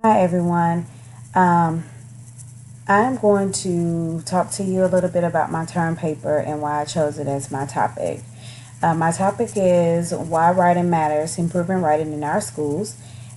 Hi, everyone. Um, I'm going to talk to you a little bit about my term paper and why I chose it as my topic. My topic is Why Writing Matters, Improving Writing in Our Schools.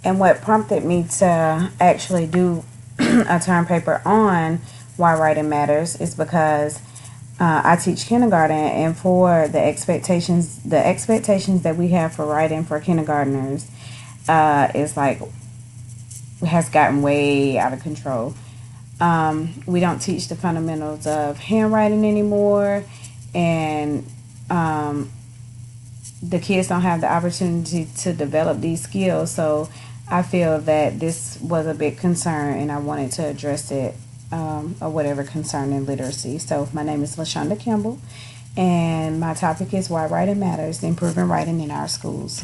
And what prompted me to actually do a term paper on why writing matters is because I teach kindergarten, and for the expectations that we have for writing for kindergartners is like has gotten way out of control. We don't teach the fundamentals of handwriting anymore, and um, the kids don't have the opportunity to develop these skills. So I feel that this was a big concern, and I wanted to address it, or whatever concerning literacy. So my name is LaShonda Campbell, and my topic is why writing matters, improving writing in our schools.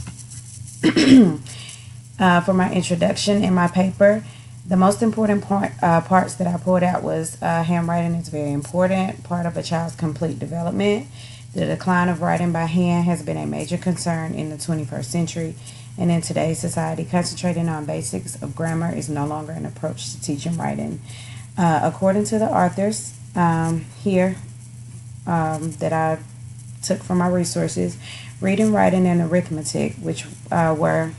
For my introduction in my paper, the most important parts that I pulled out was handwriting is very important, part of a child's complete development. The decline of writing by hand has been a major concern in the 21st century, and in today's society, concentrating on basics of grammar is no longer an approach to teaching writing. According to the authors here that I took from my resources, reading, writing, and arithmetic, which were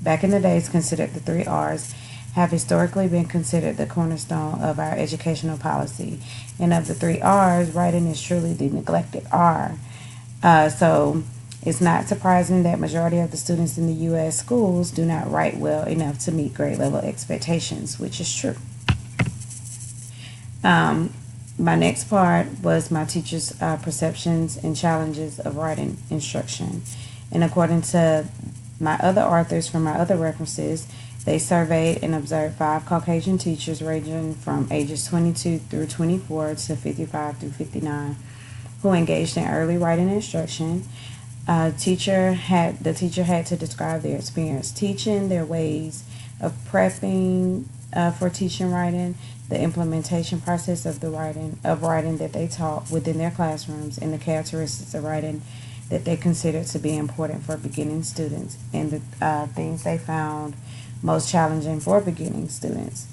back in the days considered the three R's, have historically been considered the cornerstone of our educational policy. And of the three R's, writing is truly the neglected R. So it's not surprising that majority of the students in the U.S. schools do not write well enough to meet grade level expectations, which is true. Um, my next part was my teacher's perceptions and challenges of writing instruction. And according to my other authors from my other references, they surveyed and observed five Caucasian teachers ranging from ages 22 through 24 to 55 through 59 who engaged in early writing instruction. The teacher had to describe their experience teaching, their ways of prepping for teaching writing, the implementation process of the writing that they taught within their classrooms, and the characteristics of writing that they considered to be important for beginning students, and the things they found most challenging for beginning students.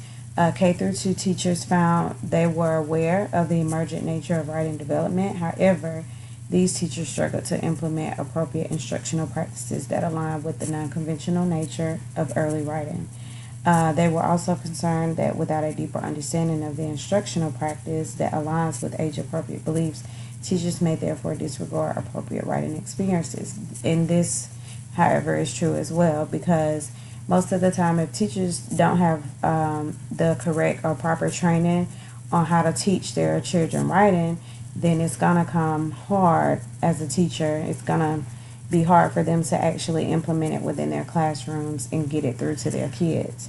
K through 2 teachers found they were aware of the emergent nature of writing development. However, these teachers struggled to implement appropriate instructional practices that align with the non-conventional nature of early writing. They were also concerned that without a deeper understanding of the instructional practice that aligns with age-appropriate beliefs, teachers may therefore disregard appropriate writing experiences. And this, however, is true as well because most of the time, if teachers don't have the correct or proper training on how to teach their children writing, then it's going to come hard as a teacher. It's going to be hard for them to actually implement it within their classrooms and get it through to their kids.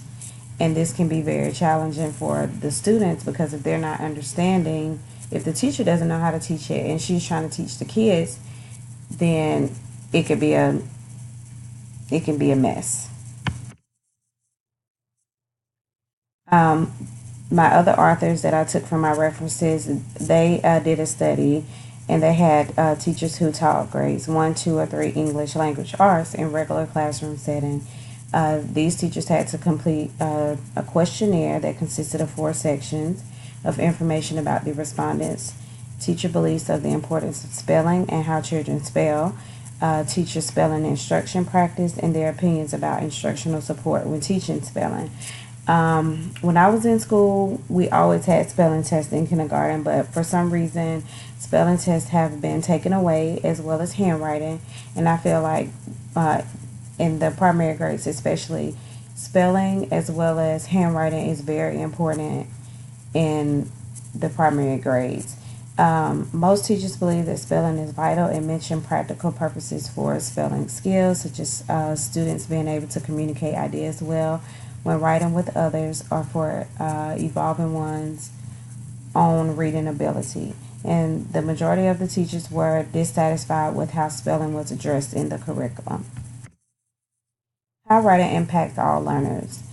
And this can be very challenging for the students because if they're not understanding, if the teacher doesn't know how to teach it and she's trying to teach the kids, then it could be a it can be a mess. Um, my other authors that I took from my references, they did a study and they had teachers who taught grades 1, 2, or 3 English language arts in regular classroom setting. These teachers had to complete a questionnaire that consisted of 4 sections of information about the respondents, teacher beliefs of the importance of spelling and how children spell, teacher spelling instruction practice, and their opinions about instructional support when teaching spelling. When I was in school, we always had spelling tests in kindergarten, but for some reason, spelling tests have been taken away as well as handwriting. And I feel like uh, in the primary grades, especially, spelling as well as handwriting is very important in the primary grades. Most teachers believe that spelling is vital and mention practical purposes for spelling skills, such as students being able to communicate ideas well when writing with others or for evolving one's own reading ability. And the majority of the teachers were dissatisfied with how spelling was addressed in the curriculum. How writing impacts all learners.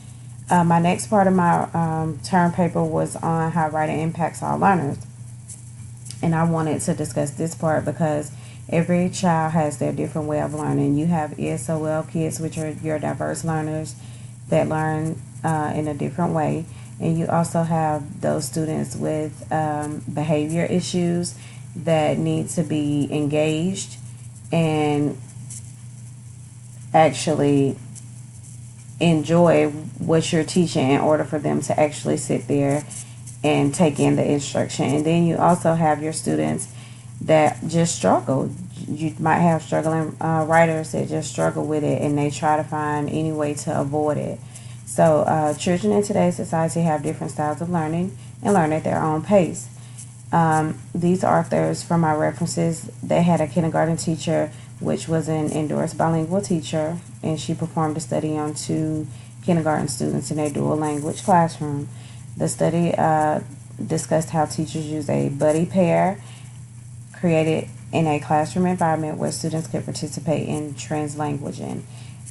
My next part of my term paper was on how writing impacts all learners. And I wanted to discuss this part because every child has their different way of learning. You have ESOL kids, which are your diverse learners. that learn in a different way. And you also have those students with behavior issues that need to be engaged and actually enjoy what you're teaching in order for them to actually sit there and take in the instruction. And then you also have your students that just struggle. You might have struggling writers that just struggle with it and they try to find any way to avoid it. So, children in today's society have different styles of learning and learn at their own pace. These authors, from my references, they had a kindergarten teacher, which was an endorsed bilingual teacher, and she performed a study on two kindergarten students in a dual language classroom. The study discussed how teachers use a buddy pair created in a classroom environment where students could participate in translanguaging.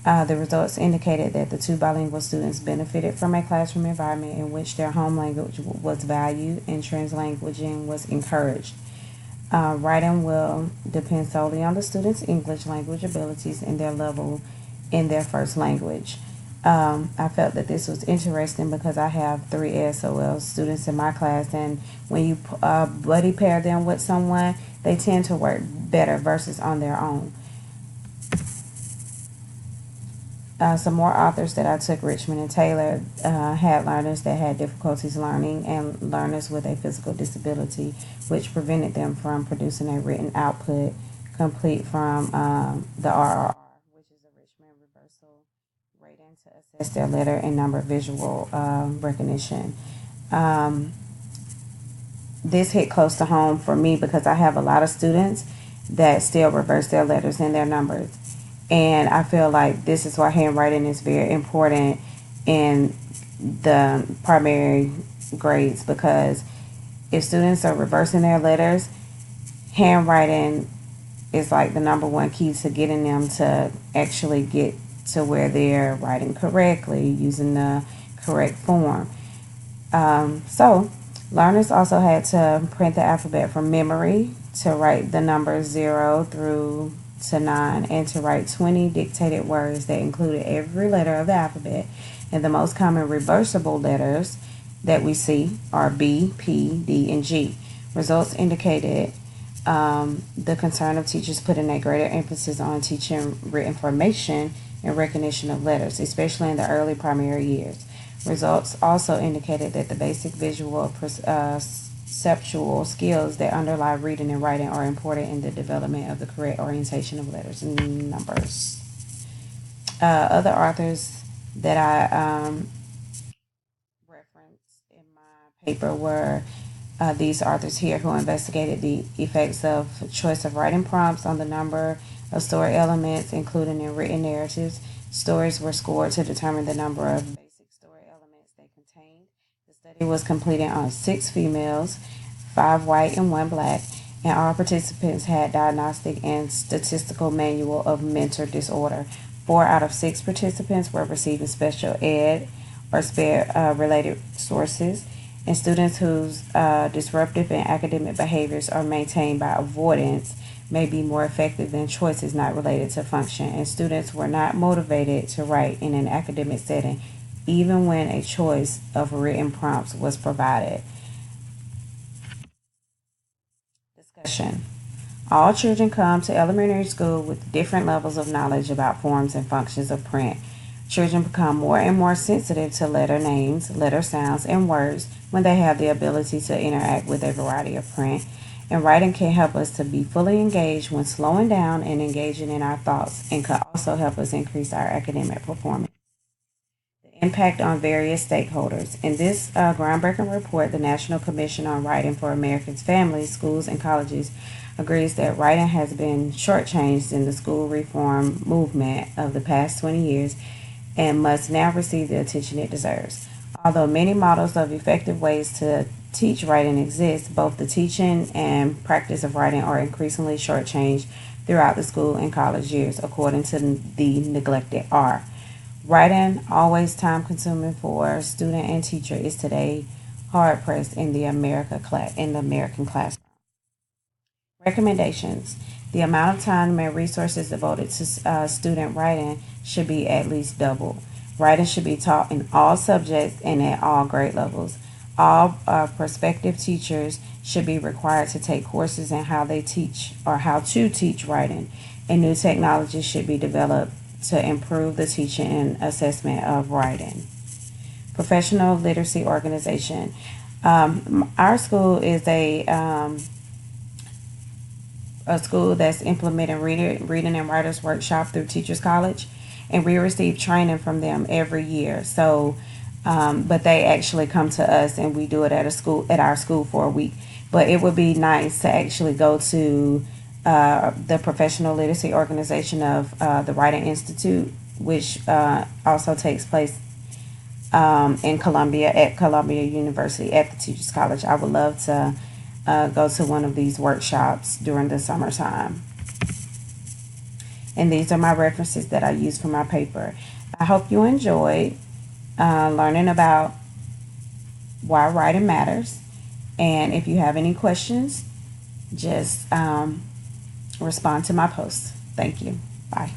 The results indicated that the two bilingual students benefited from a classroom environment in which their home language was valued and translanguaging was encouraged. Writing will depend solely on the student's English language abilities and their level in their first language. I felt that this was interesting because I have three ASOL students in my class, and when you buddy pair them with someone, they tend to work better versus on their own. Some more authors that I took, Richmond and Taylor, had learners that had difficulties learning and learners with a physical disability, which prevented them from producing a written output complete from the RRR, which is a Richmond Reversal Rating to assess their letter and number visual recognition. Um, this hit close to home for me because I have a lot of students that still reverse their letters and their numbers. And I feel like this is why handwriting is very important in the primary grades, because if students are reversing their letters, handwriting is like the number one key to getting them to actually get to where they're writing correctly using the correct form. So, learners also had to print the alphabet from memory to write the numbers 0 through to 9 and to write 20 dictated words that included every letter of the alphabet. And the most common reversible letters that we see are B, P, D, and G. Results indicated the concern of teachers putting a greater emphasis on teaching written formation and recognition of letters, especially in the early primary years. Results also indicated that the basic visual perceptual skills that underlie reading and writing are important in the development of the correct orientation of letters and numbers. Other authors that I referenced in my paper were these authors here who investigated the effects of choice of writing prompts on the number of story elements, including in written narratives. Stories were scored to determine the number of basic story elements they contained. The study was completed on 6 females, 5 white, and 1 black, and all participants had diagnostic and statistical manual of mental disorder. 4 out of 6 participants were receiving special ed or SPED related sources, and students whose disruptive and academic behaviors are maintained by avoidance may be more effective than choices not related to function, and students were not motivated to write in an academic setting even when a choice of written prompts was provided. Discussion. All children come to elementary school with different levels of knowledge about forms and functions of print. Children become more and more sensitive to letter names, letter sounds, and words when they have the ability to interact with a variety of print. And writing can help us to be fully engaged when slowing down and engaging in our thoughts, and could also help us increase our academic performance. The impact on various stakeholders. In this groundbreaking report, the National Commission on Writing for America's Families, Schools, and Colleges agrees that writing has been shortchanged in the school reform movement of the past 20 years and must now receive the attention it deserves. Although many models of effective ways to teach writing exist, both the teaching and practice of writing are increasingly shortchanged throughout the school and college years, according to the neglected R. Writing, always time consuming for student and teacher, is today hard pressed in the American classroom. Recommendations. The amount of time and resources devoted to student writing should be at least doubled. Writing should be taught in all subjects and at all grade levels. All prospective teachers should be required to take courses in how they teach or how to teach writing, and new technology should be developed to improve the teaching and assessment of writing. Professional literacy organization. Our school is a school that's implementing reading and writers workshop through Teachers College, and we receive training from them every year. So, but they actually come to us, and we do it at our school for a week. But it would be nice to actually go to the professional literacy organization of the Writing Institute, which also takes place in Columbia at Columbia University at the Teachers College. I would love to go to one of these workshops during the summertime. And these are my references that I use for my paper. I hope you enjoyed learning about why writing matters. And if you have any questions, just respond to my post. Thank you. Bye.